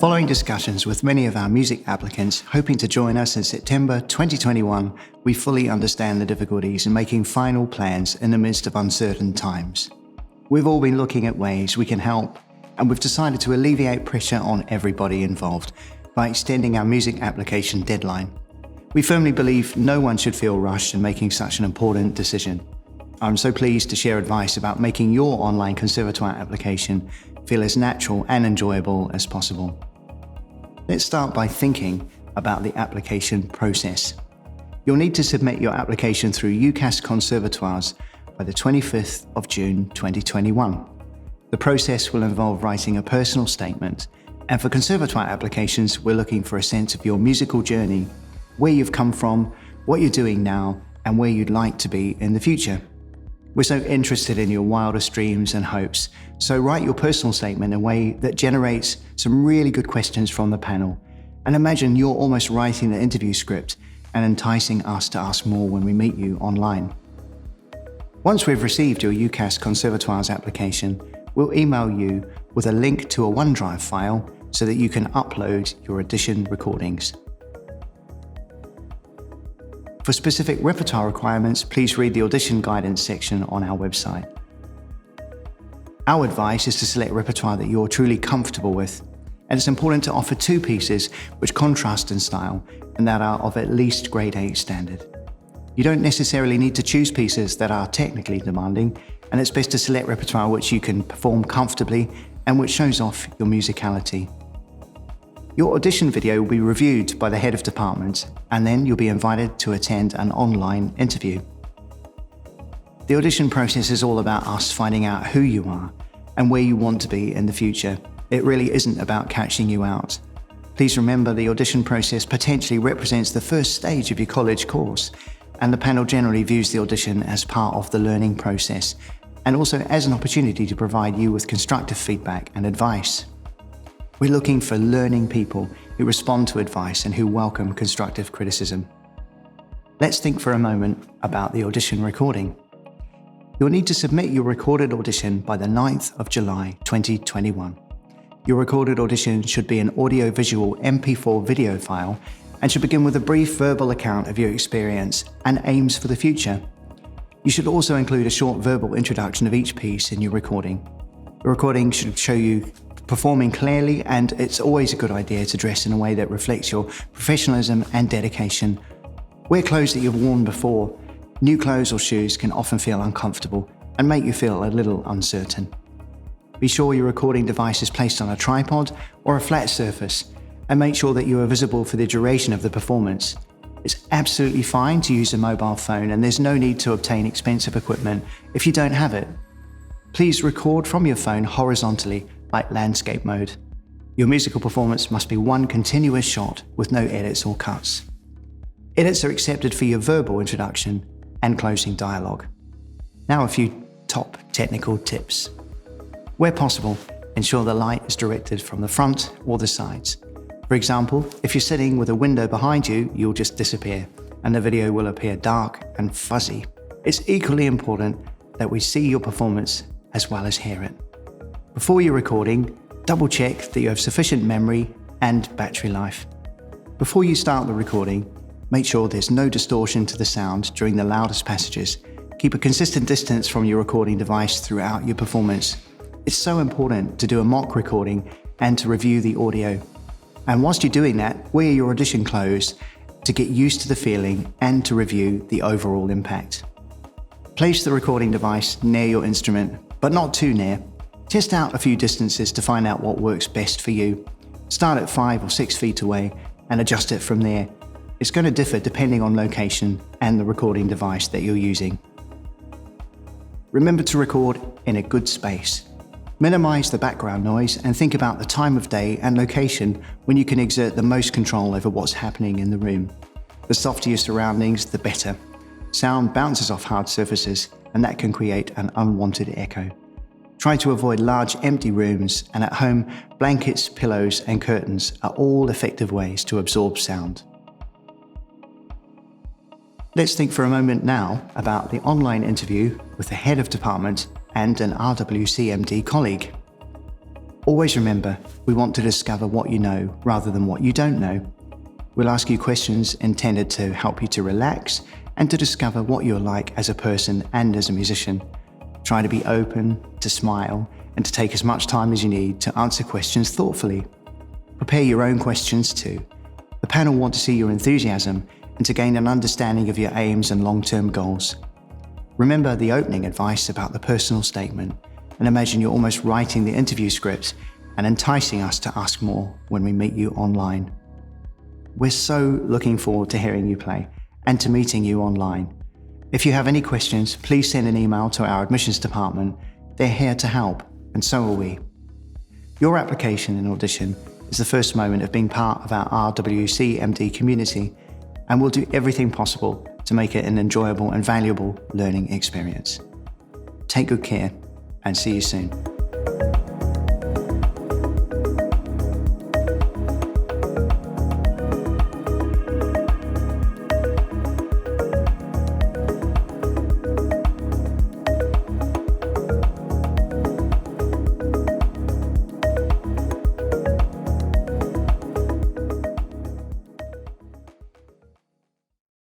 Following discussions with many of our music applicants hoping to join us in September 2021, we fully understand the difficulties in making final plans in the midst of uncertain times. We've all been looking at ways we can help, and we've decided to alleviate pressure on everybody involved by extending our music application deadline. We firmly believe no one should feel rushed in making such an important decision. I'm so pleased to share advice about making your online conservatoire application feel as natural and enjoyable as possible. Let's start by thinking about the application process. You'll need to submit your application through UCAS Conservatoires by the 25th of June 2021. The process will involve writing a personal statement, and for conservatoire applications, we're looking for a sense of your musical journey, where you've come from, what you're doing now, and where you'd like to be in the future. We're so interested in your wildest dreams and hopes, so write your personal statement in a way that generates some really good questions from the panel. And imagine you're almost writing the interview script and enticing us to ask more when we meet you online. Once we've received your UCAS Conservatoires application, we'll email you with a link to a OneDrive file so that you can upload your audition recordings. For specific repertoire requirements, please read the audition guidance section on our website. Our advice is to select repertoire that you're truly comfortable with, and it's important to offer 2 pieces which contrast in style and that are of at least grade 8 standard. You don't necessarily need to choose pieces that are technically demanding, and it's best to select repertoire which you can perform comfortably and which shows off your musicality. Your audition video will be reviewed by the head of department, and then you'll be invited to attend an online interview. The audition process is all about us finding out who you are and where you want to be in the future. It really isn't about catching you out. Please remember the audition process potentially represents the first stage of your college course, and the panel generally views the audition as part of the learning process and also as an opportunity to provide you with constructive feedback and advice. We're looking for learning people who respond to advice and who welcome constructive criticism. Let's think for a moment about the audition recording. You'll need to submit your recorded audition by the 9th of July 2021. Your recorded audition should be an audio-visual MP4 video file and should begin with a brief verbal account of your experience and aims for the future. You should also include a short verbal introduction of each piece in your recording. The recording should show you performing clearly, and it's always a good idea to dress in a way that reflects your professionalism and dedication. Wear clothes that you've worn before. New clothes or shoes can often feel uncomfortable and make you feel a little uncertain. Be sure your recording device is placed on a tripod or a flat surface, and make sure that you are visible for the duration of the performance. It's absolutely fine to use a mobile phone, and there's no need to obtain expensive equipment if you don't have it. Please record from your phone horizontally, like landscape mode. Your musical performance must be one continuous shot with no edits or cuts. Edits are accepted for your verbal introduction and closing dialogue. Now a few top technical tips. Where possible, ensure the light is directed from the front or the sides. For example, if you're sitting with a window behind you, you'll just disappear, and the video will appear dark and fuzzy. It's equally important that we see your performance as well as hear it. Before you're recording, double check that you have sufficient memory and battery life. Before you start the recording, make sure there's no distortion to the sound during the loudest passages. Keep a consistent distance from your recording device throughout your performance. It's so important to do a mock recording and to review the audio. And whilst you're doing that, wear your audition clothes to get used to the feeling and to review the overall impact. Place the recording device near your instrument, but not too near. Test out a few distances to find out what works best for you. Start at 5 or 6 feet away and adjust it from there. It's going to differ depending on location and the recording device that you're using. Remember to record in a good space. Minimize the background noise and think about the time of day and location when you can exert the most control over what's happening in the room. The softer your surroundings, the better. Sound bounces off hard surfaces, and that can create an unwanted echo. Try to avoid large empty rooms, and at home, blankets, pillows, and curtains are all effective ways to absorb sound. Let's think for a moment now about the online interview with the head of department and an RWCMD colleague. Always remember, we want to discover what you know rather than what you don't know. We'll ask you questions intended to help you to relax and to discover what you're like as a person and as a musician. Try to be open, to smile, and to take as much time as you need to answer questions thoughtfully. Prepare your own questions too. The panel want to see your enthusiasm and to gain an understanding of your aims and long-term goals. Remember the opening advice about the personal statement, and imagine you're almost writing the interview script and enticing us to ask more when we meet you online. We're so looking forward to hearing you play and to meeting you online. If you have any questions, please send an email to our admissions department. They're here to help, and so are we. Your application and audition is the first moment of being part of our RWCMD community, and we'll do everything possible to make it an enjoyable and valuable learning experience. Take good care, and see you soon.